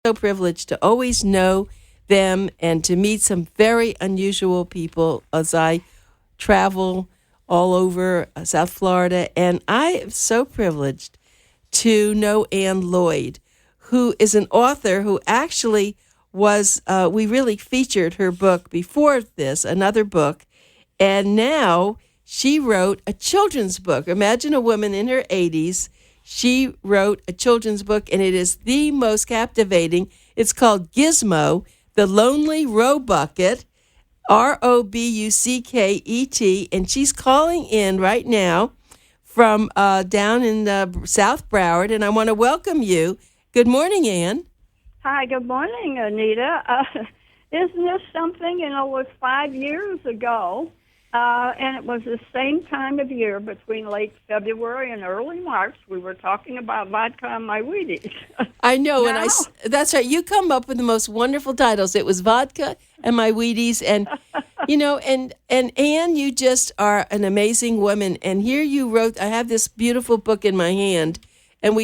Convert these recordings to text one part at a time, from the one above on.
So privileged to always know them and to meet some very unusual people as I travel all over South Florida. And I am so privileged to know Lloyd, who is an author who actually was, we really featured her book before this, another book, and now she wrote a children's book. Imagine a woman in her 80s. She wrote a children's book, and it is the most captivating. It's called Gizmo, The Lonely Robucket, Robucket, and she's calling in right now from down in South Broward, and I want to welcome you. Good morning, Ann. Hi, good morning, Anita. Isn't this something? It was 5 years ago, and it was the same time of year between late February and early March. We were talking about vodka and my Wheaties. I know, and that's right. You come up with the most wonderful titles. It was vodka and my Wheaties, and and Ann, you just are an amazing woman. And here you wrote. I have this beautiful book in my hand, and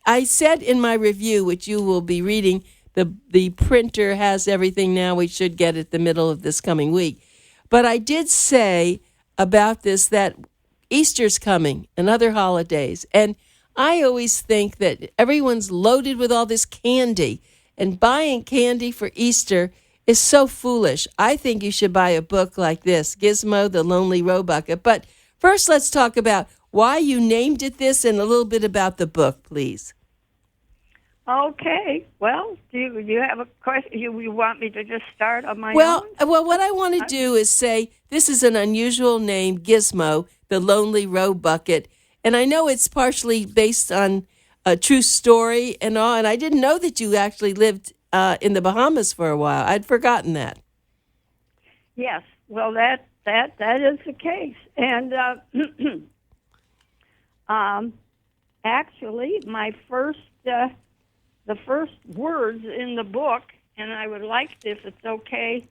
I said in my review, which you will be reading, the printer has everything now. We should get it the middle of this coming week. But I did say about this that Easter's coming and other holidays. And I always think that everyone's loaded with all this candy. And buying candy for Easter is so foolish. I think you should buy a book like this, Gizmo The Lonely Robucket. But first, let's talk about why you named it this and a little bit about the book, please. Okay. Well, do you have a question? You want me to just start on my own? Well, what I want to do is say this is an unusual name, Gizmo, the Lonely Robucket. And I know it's partially based on a true story and all. And I didn't know that you actually lived in the Bahamas for a while. I'd forgotten that. Yes. Well, that is the case. And actually, my first... the first words in the book, and I would like, if it's okay,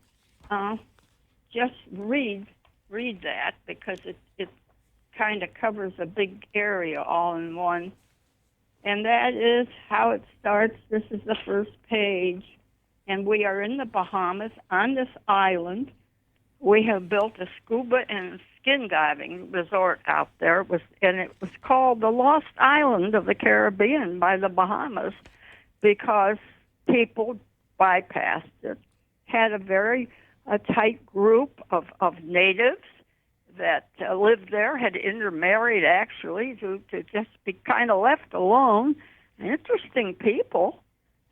just read that because it kind of covers a big area all in one. And that is how it starts. This is the first page. And we are in the Bahamas on this island. We have built a scuba and skin diving resort out there. It was called the Lost Island of the Caribbean by the Bahamas, because people bypassed it. Had a very tight group of natives that lived there, had intermarried actually to just be kind of left alone. Interesting people,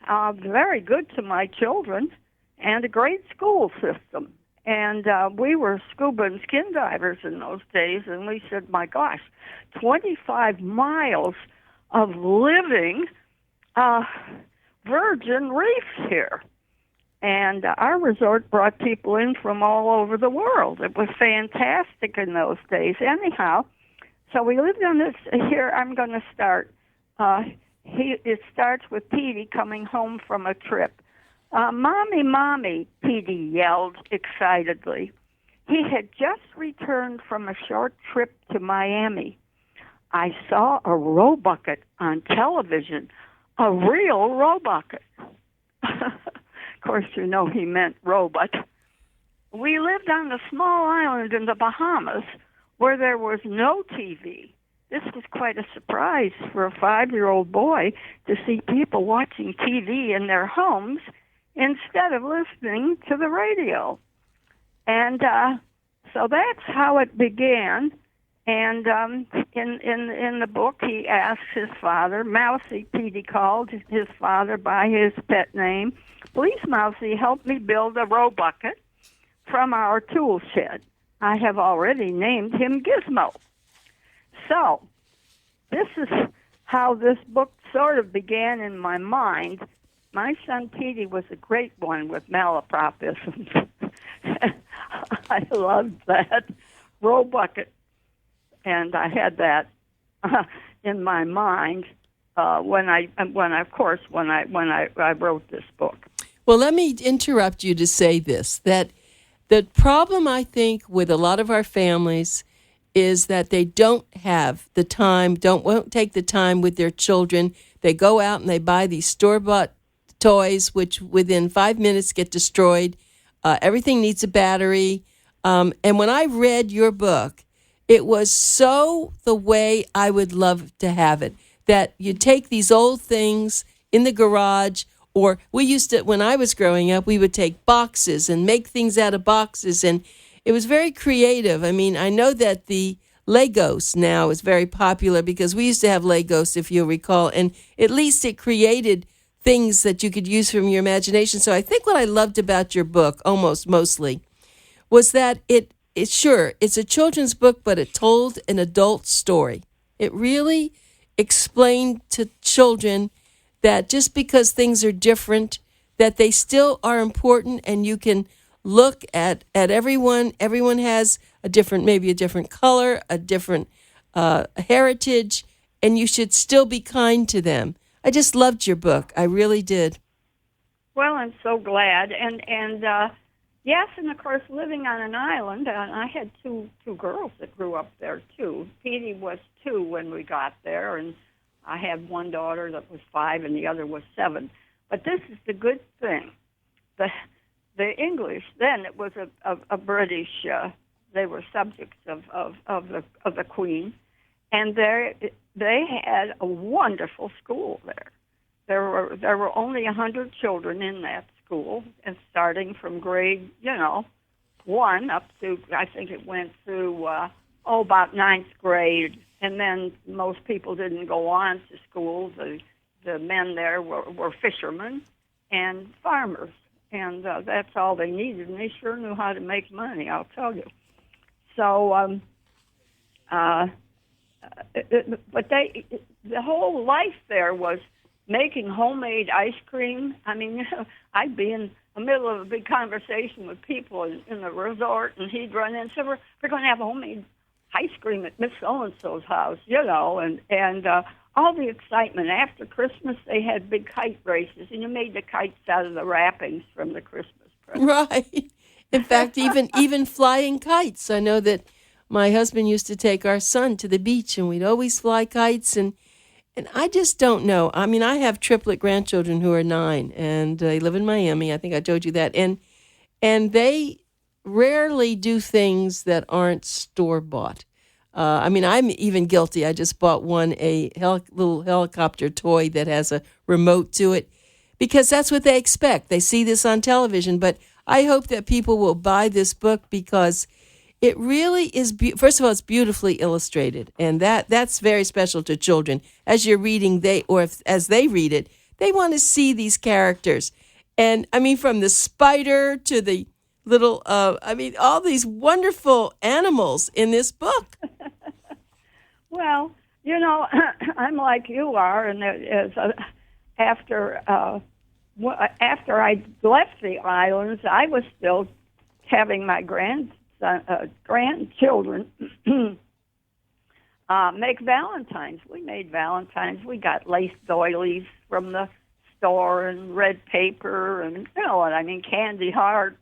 very good to my children, and a great school system. And we were scuba and skin divers in those days, and we said, my gosh, 25 miles of living virgin reefs here. And our resort brought people in from all over the world. It was fantastic in those days. Anyhow, so we lived on this. Here I'm going to start. It starts with Petey coming home from a trip. Mommy, Mommy, Petey yelled excitedly. He had just returned from a short trip to Miami. I saw a robucket on television. A real robucket. Of course, you know he meant robot. We lived on a small island in the Bahamas where there was no TV. This was quite a surprise for a 5-year-old boy to see people watching TV in their homes instead of listening to the radio. And so that's how it began. And in the book, he asks his father, Mousey, Petey called his father by his pet name, please, Mousey, help me build a robucket from our tool shed. I have already named him Gizmo. So this is how this book sort of began in my mind. My son Petey was a great one with malapropisms. I loved that robucket. And I had that in my mind when I wrote this book. Well, let me interrupt you to say this: that the problem I think with a lot of our families is that they don't have the time, won't take the time with their children. They go out and they buy these store-bought toys, which within 5 minutes get destroyed. Everything needs a battery. And when I read your book, it was so the way I would love to have it, that you take these old things in the garage, or we used to, when I was growing up, we would take boxes and make things out of boxes. And it was very creative. I mean, I know that the Legos now is very popular because we used to have Legos, if you'll recall, and at least it created things that you could use from your imagination. So I think what I loved about your book, mostly, was that it's a children's book, but it told an adult story. It really explained to children that just because things are different, that they still are important, and you can look at everyone. Everyone has maybe a different color, a different heritage, and you should still be kind to them. I just loved your book. I really did. Well, I'm so glad. And yes, and of course, living on an island, and I had two girls that grew up there, too. Petey was 2 when we got there, and I had one daughter that was 5, and the other was 7. But this is the good thing. The English, then it was a British, they were subjects of the Queen, and they had a wonderful school there. There were only 100 children in that school, and starting from grade, 1 up to, I think it went through, about 9th grade, and then most people didn't go on to school. The men there were fishermen and farmers, and that's all they needed, and they sure knew how to make money, I'll tell you. So, but the whole life there was making homemade ice cream. I mean, I'd be in the middle of a big conversation with people in the resort, and he'd run in and say, we're going to have homemade ice cream at Miss So-and-so's house, and all the excitement. After Christmas, they had big kite races, and you made the kites out of the wrappings from the Christmas presents. Right. In fact, even flying kites. I know that my husband used to take our son to the beach, and we'd always fly kites, and I just don't know. I mean, I have triplet grandchildren who are 9, and they live in Miami. I think I told you that. And they rarely do things that aren't store-bought. I mean, I'm even guilty. I just bought one, a little helicopter toy that has a remote to it, because that's what they expect. They see this on television. But I hope that people will buy this book because it really is, first of all, it's beautifully illustrated, and that's very special to children. As you're reading, as they read it, they want to see these characters. And, I mean, from the spider to the little, all these wonderful animals in this book. Well, I'm like you are, and after I left the islands, I was still having my grandchildren make Valentines. We made Valentines. We got lace doilies from the store and red paper and, candy hearts.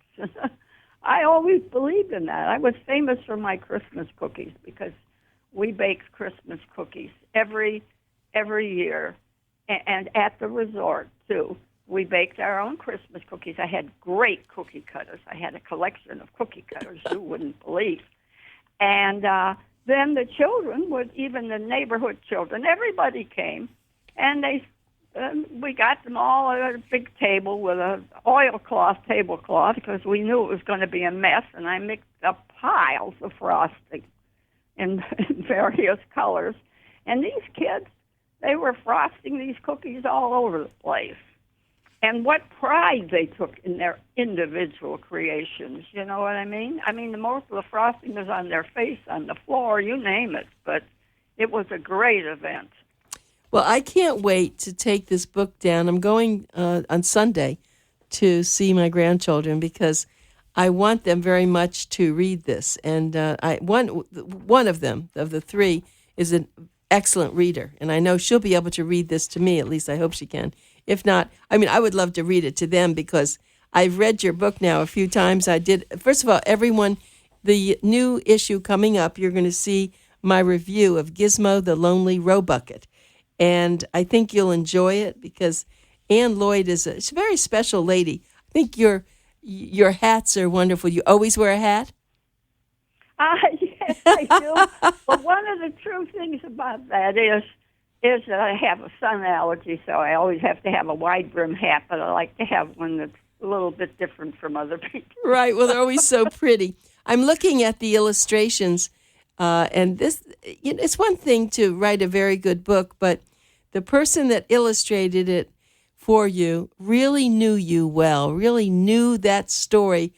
I always believed in that. I was famous for my Christmas cookies because we baked Christmas cookies every year, and at the resort, too. We baked our own Christmas cookies. I had great cookie cutters. I had a collection of cookie cutters you wouldn't believe. And then the children, even the neighborhood children, everybody came, and we got them all at a big table with an oilcloth tablecloth because we knew it was going to be a mess, and I mixed up piles of frosting in various colors. And these kids, they were frosting these cookies all over the place. And what pride they took in their individual creations, you know what I mean? I mean, the most of the frosting was on their face, on the floor, you name it. But it was a great event. Well, I can't wait to take this book down. I'm going on Sunday to see my grandchildren because I want them very much to read this. And one of them, of the 3, is an excellent reader. And I know she'll be able to read this to me. At least I hope she can. If not, I would love to read it to them because I've read your book now a few times. I did. First of all, everyone, the new issue coming up, you're going to see my review of Gizmo The Lonely Robucket. And I think you'll enjoy it because Ann Lloyd she's a very special lady. I think your hats are wonderful. You always wear a hat? Yes, I do. But one of the true things about that is that I have a sun allergy, so I always have to have a wide brim hat, but I like to have one that's a little bit different from other people. Right. Well, they're always so pretty. I'm looking at the illustrations, and it's one thing to write a very good book, but the person that illustrated it for you really knew you well, really knew that story.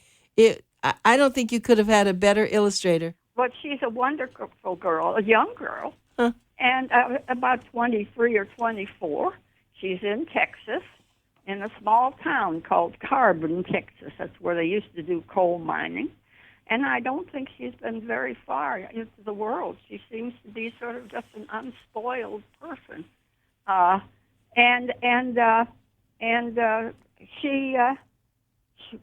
I don't think you could have had a better illustrator. But she's a wonderful girl, a young girl, and about 23 or 24. She's in Texas, in a small town called Carbon, Texas. That's where they used to do coal mining. And I don't think she's been very far into the world. She seems to be sort of just an unspoiled person.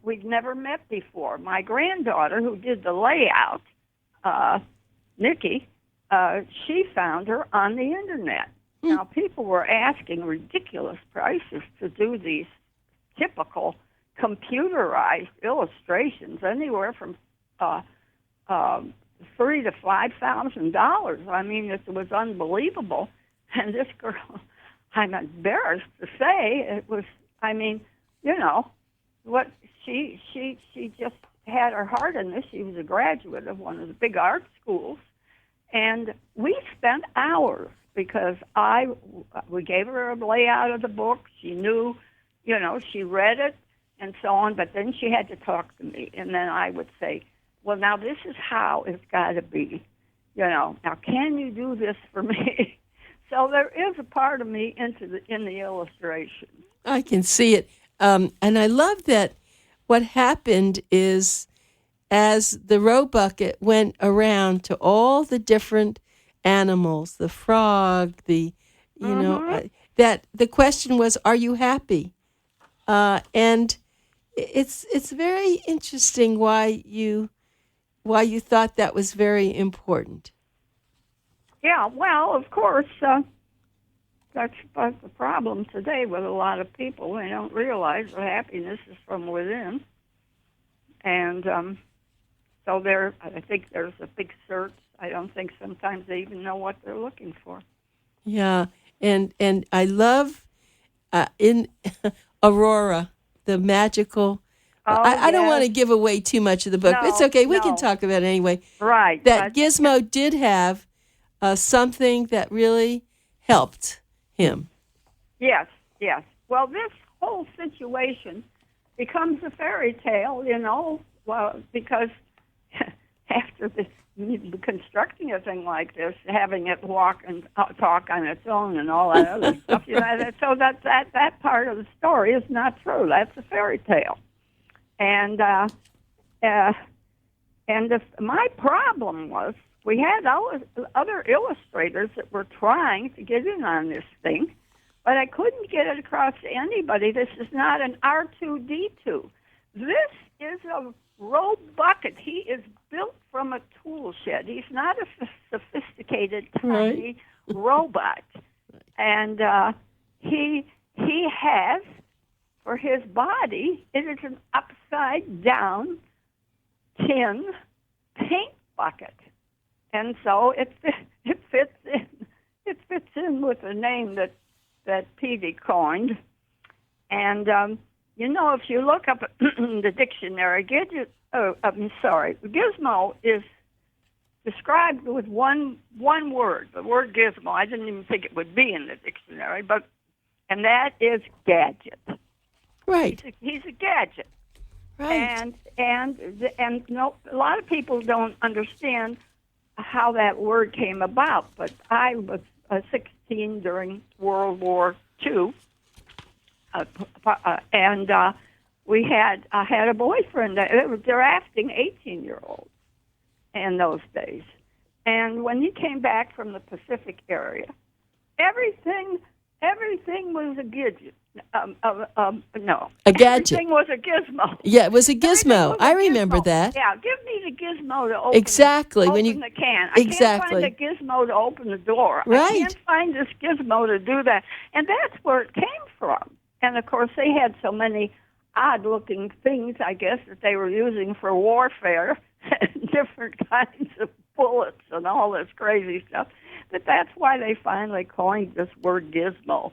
We'd never met before. My granddaughter, who did the layout, Nikki, she found her on the internet. Now, people were asking ridiculous prices to do these typical computerized illustrations, anywhere from $3,000 to $5,000. I mean, it was unbelievable. And this girl, I'm embarrassed to say, it was. I mean, what she just had her heart in this. She was a graduate of one of the big art schools, and we spent hours because we gave her a layout of the book. She knew, she read it and so on, but then she had to talk to me, and then I would say, well, now this is how it's got to be. Now can you do this for me? So there is a part of me in the illustration. I can see it. And I love that what happened is as the Robucket went around to all the different animals, the frog, that the question was, are you happy? And it's very interesting why you thought that was very important. Yeah, well, of course, that's the problem today with a lot of people. They don't realize that happiness is from within. And so I think there's a big search. I don't think sometimes they even know what they're looking for. Yeah, and I love in Aurora, the magical... I don't want to give away too much of the book. No, it's okay. We can talk about it anyway. Right. That Gizmo did have something that really helped him. Yes. Well, this whole situation becomes a fairy tale, because after constructing a thing like this, having it walk and talk on its own and all that other stuff, so that part of the story is not true. That's a fairy tale. And my problem was we had other illustrators that were trying to get in on this thing, but I couldn't get it across to anybody. This is not an R2-D2. This is a Robucket. He is built from a tool shed. He's not a sophisticated, tiny robot. And he has, for his body, it is an upside-down tin paint bucket. And so it fits in. It fits in with the name that Petey coined. And if you look up the dictionary, Gizmo is described with one word. The word gizmo. I didn't even think it would be in the dictionary, and that is gadget. Right. He's a gadget. Right. And no, a lot of people don't understand how that word came about, but I was 16 during World War II, and I had a boyfriend. They were drafting 18-year-olds in those days, and when he came back from the Pacific area, everything was a gadget. No. A gadget. Everything was a gizmo. Yeah, it was a gizmo. I remember that. Yeah, give me the gizmo to open, exactly. open when you, the can. I can't find the gizmo to open the door. Right. I can't find this gizmo to do that. And that's where it came from. And of course, they had so many odd-looking things, I guess, that they were using for warfare, different kinds of bullets and all this crazy stuff. But that's why they finally coined this word gizmo.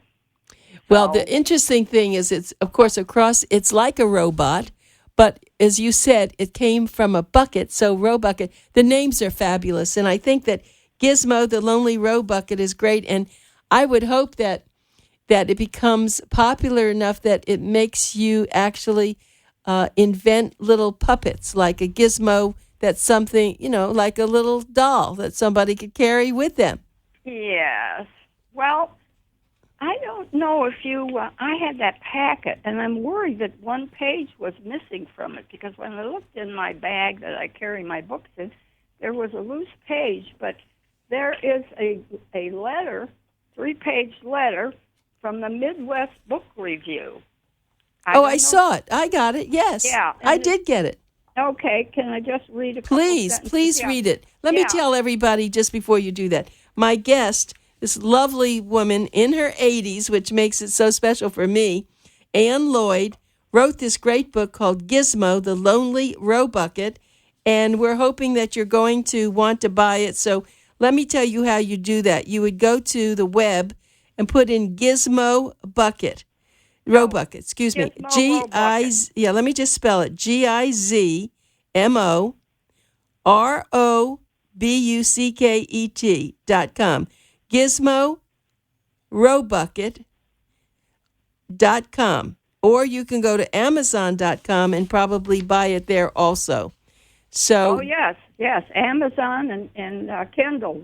Well, the interesting thing is it's, of course, it's like a robot, but as you said, it came from a bucket, so Robucket. The names are fabulous, and I think that Gizmo, the Lonely Robucket, is great, and I would hope that it becomes popular enough that it makes you actually invent little puppets, like a gizmo that's something, like a little doll that somebody could carry with them. Yes. Well, I don't know if I had that packet, and I'm worried that one page was missing from it, because when I looked in my bag that I carry my books in, there was a loose page, but there is a letter, 3-page letter, from the Midwest Book Review. I saw it. I got it, yes. Yeah. I did get it. Okay, can I just read a couple sentences? Please read it. Let me tell everybody just before you do that. My guest, this lovely woman in her 80s, which makes it so special for me, Ann Lloyd, wrote this great book called Gizmo, The Lonely Robucket, and we're hoping that you're going to want to buy it. So let me tell you how you do that. You would go to the web and put in Gizmo Bucket. Robucket, excuse me. Let me just spell it. GizmoRobucket.com. GizmoRobucket.com. Or you can go to Amazon.com and probably buy it there also. So. Oh, yes, Amazon and Kindle.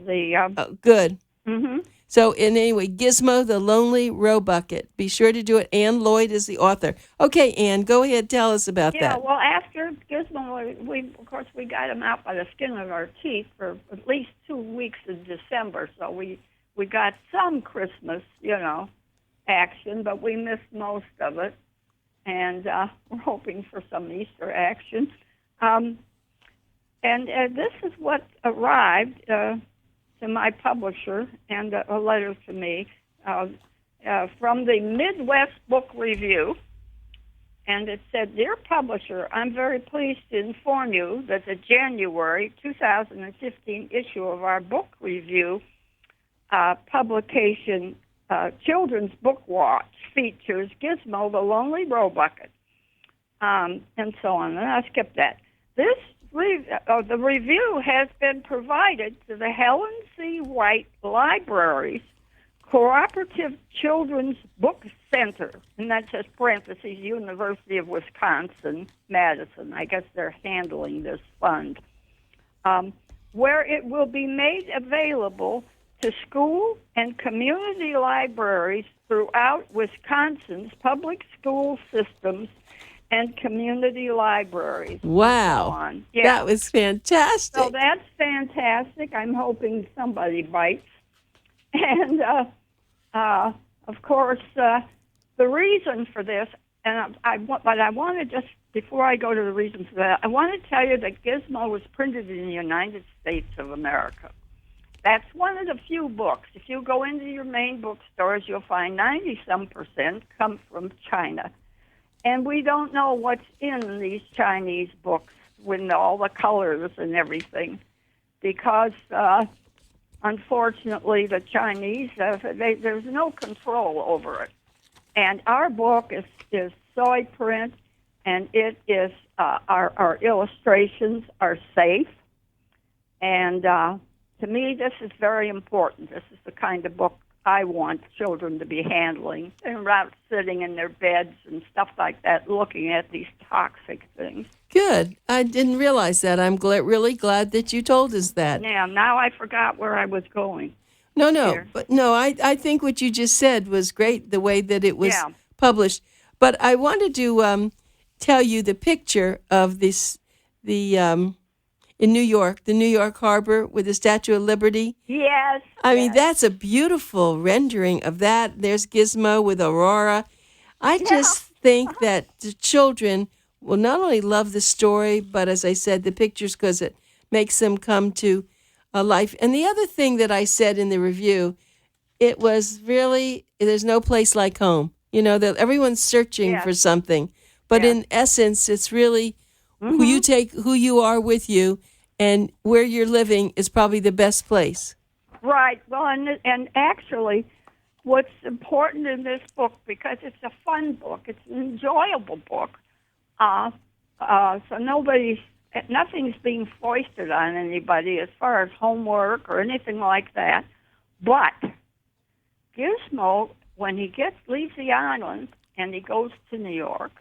Good. Mm-hmm. So, anyway, Gizmo, The Lonely Robucket. Be sure to do it. Ann Lloyd is the author. Okay, Ann, go ahead. Tell us about that. Yeah, well, after Gizmo, we got him out by the skin of our teeth for at least 2 weeks in December. So we got some Christmas, action, but we missed most of it. And we're hoping for some Easter action. And this is what arrived to my publisher, and a letter to me from the Midwest Book Review. And it said, "Dear publisher, I'm very pleased to inform you that the January 2015 issue of our book review publication, Children's Book Watch, features Gizmo, the Lonely Robucket," and so on. And I skipped that. The review has been provided to the Helen C. White Library's Cooperative Children's Book Center, and that's just parentheses, University of Wisconsin, Madison. I guess they're handling this fund, where it will be made available to school and community libraries throughout Wisconsin's public school systems and community libraries. Wow. And so on. That was fantastic. So that's fantastic. I'm hoping somebody bites. And, of course, the reason for this, but I want to just, before I go to the reason for that, I want to tell you that Gizmo was printed in the United States of America. That's one of the few books. If you go into your main bookstores, you'll find 90-some% come from China. And we don't know what's in these Chinese books with all the colors and everything, because unfortunately the Chinese, there's no control over it. And our book is soy print, and it is our illustrations are safe. And to me, this is very important. This is the kind of book I want children to be handling, and rather sitting in their beds and stuff like that, looking at these toxic things. Good. I didn't realize that. I'm really glad that you told us that. Yeah, now I forgot where I was going. No, I think what you just said was great, the way that it was published. But I wanted to tell you the picture of in New York, the New York Harbor with the Statue of Liberty. Yes. I mean, that's a beautiful rendering of that. There's Gizmo with Aurora. I just think that the children will not only love the story, but as I said, the pictures, because it makes them come to life. And the other thing that I said in the review, it was really, there's no place like home. that everyone's searching for something. But in essence, it's really who you are with you, and where you're living is probably the best place. Right. Well, and actually, what's important in this book, because it's a fun book, it's an enjoyable book, so nothing's being foisted on anybody as far as homework or anything like that. But Gizmo, when he leaves the island and he goes to New York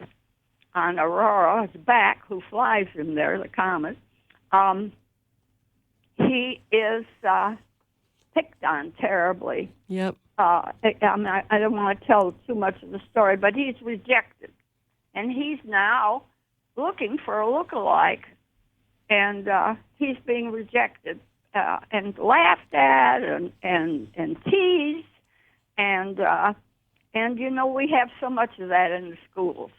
on Aurora's back, who flies him there, the comet, he is picked on terribly. Yep. I don't want to tell too much of the story, but he's rejected. And he's now looking for a look-alike, and he's being rejected and laughed at and teased. And we have so much of that in the schools.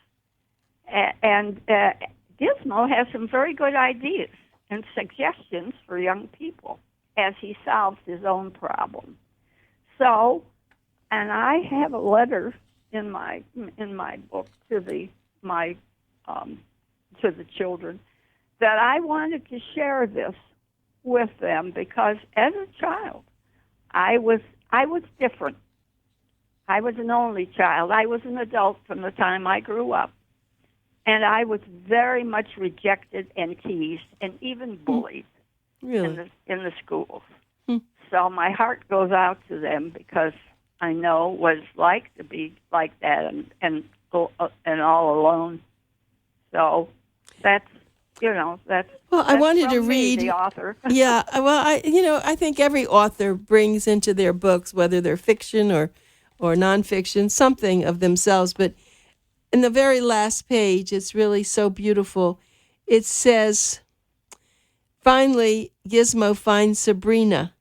And Gizmo has some very good ideas and suggestions for young people as he solves his own problem. So, and I have a letter in my book to the children that I wanted to share this with them, because as a child, I was different. I was an only child. I was an adult from the time I grew up. And I was very much rejected and teased and even bullied in the schools. So my heart goes out to them, because I know what it's like to be like that and all alone. So that's that's. Well, I wanted to read the author. Yeah, well, I think every author brings into their books, whether they're fiction or nonfiction, something of themselves. But in the very last page, it's really so beautiful. It says, finally, Gizmo finds Sabrina.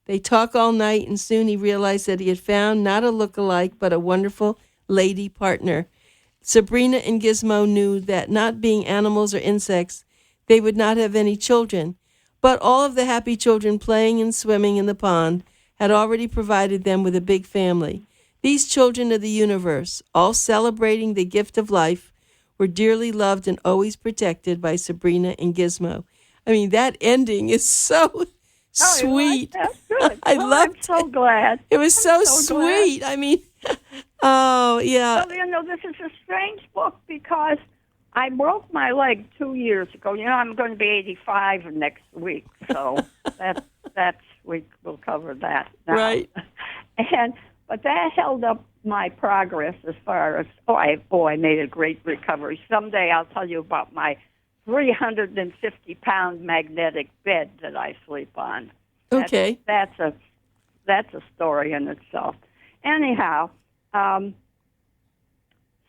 They talk all night, and soon he realized that he had found not a look-alike, but a wonderful lady partner. Sabrina and Gizmo knew that, not being animals or insects, they would not have any children. But all of the happy children playing and swimming in the pond had already provided them with a big family. These children of the universe, all celebrating the gift of life, were dearly loved and always protected by Sabrina and Gizmo. I mean, that ending is so sweet. That's good. I loved it. I'm so glad. It was so sweet. Glad. I mean, oh, yeah. Well, this is a strange book, because I broke my leg 2 years ago. I'm going to be 85 next week, so we'll cover that now. Right. But that held up my progress as far as, I made a great recovery. Someday I'll tell you about my 350-pound magnetic bed that I sleep on. Okay. That's a story in itself. Anyhow,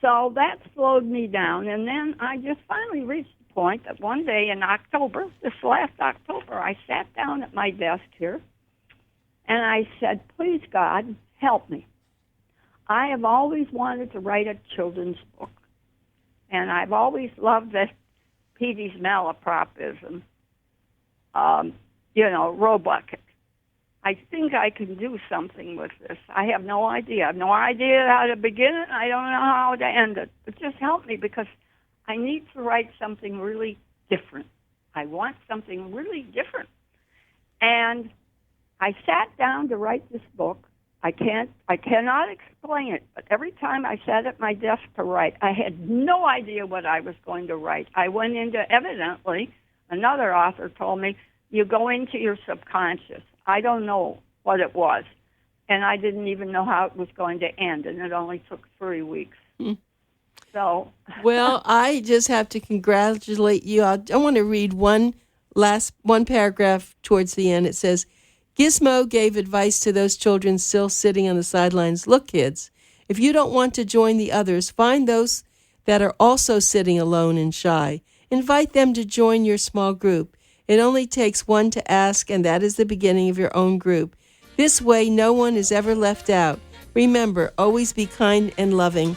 so that slowed me down, and then I just finally reached the point that one day in October, this last October, I sat down at my desk here, and I said, please, God, help me. I have always wanted to write a children's book, and I've always loved this Petey's malapropism, Robucket. I think I can do something with this. I have no idea. I have no idea how to begin it. I don't know how to end it. But just help me, because I need to write something really different. I want something really different. And I sat down to write this book. I cannot explain it, but every time I sat at my desk to write, I had no idea what I was going to write. I went into, evidently, another author told me, you go into your subconscious. I don't know what it was, and I didn't even know how it was going to end, and it only took 3 weeks. So, well, I just have to congratulate you. I want to read one paragraph towards the end. It says, Gizmo gave advice to those children still sitting on the sidelines. Look, kids, if you don't want to join the others, find those that are also sitting alone and shy. Invite them to join your small group. It only takes one to ask, and that is the beginning of your own group. This way, no one is ever left out. Remember, always be kind and loving.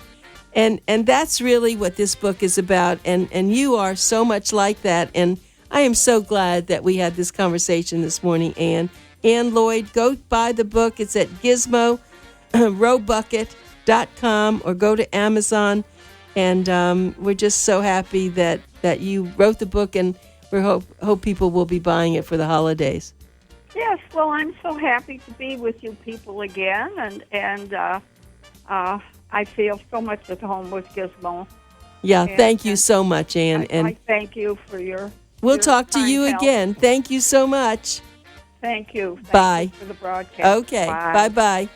And that's really what this book is about, and you are so much like that. And I am so glad that we had this conversation this morning, Ann. Lloyd, go buy the book. It's at GizmoRobucket.com. books.com or go to Amazon. And we're just so happy that you wrote the book, and we hope people will be buying it for the holidays. Yes, well, I'm so happy to be with you people again, and I feel so much at home with Gizmo. Yeah, thank you so much, Ann. I thank you for your. We'll your talk to you help. again. Thank you so much. Thank you. Thank Bye. you for the broadcast. Okay. Bye. Bye-bye.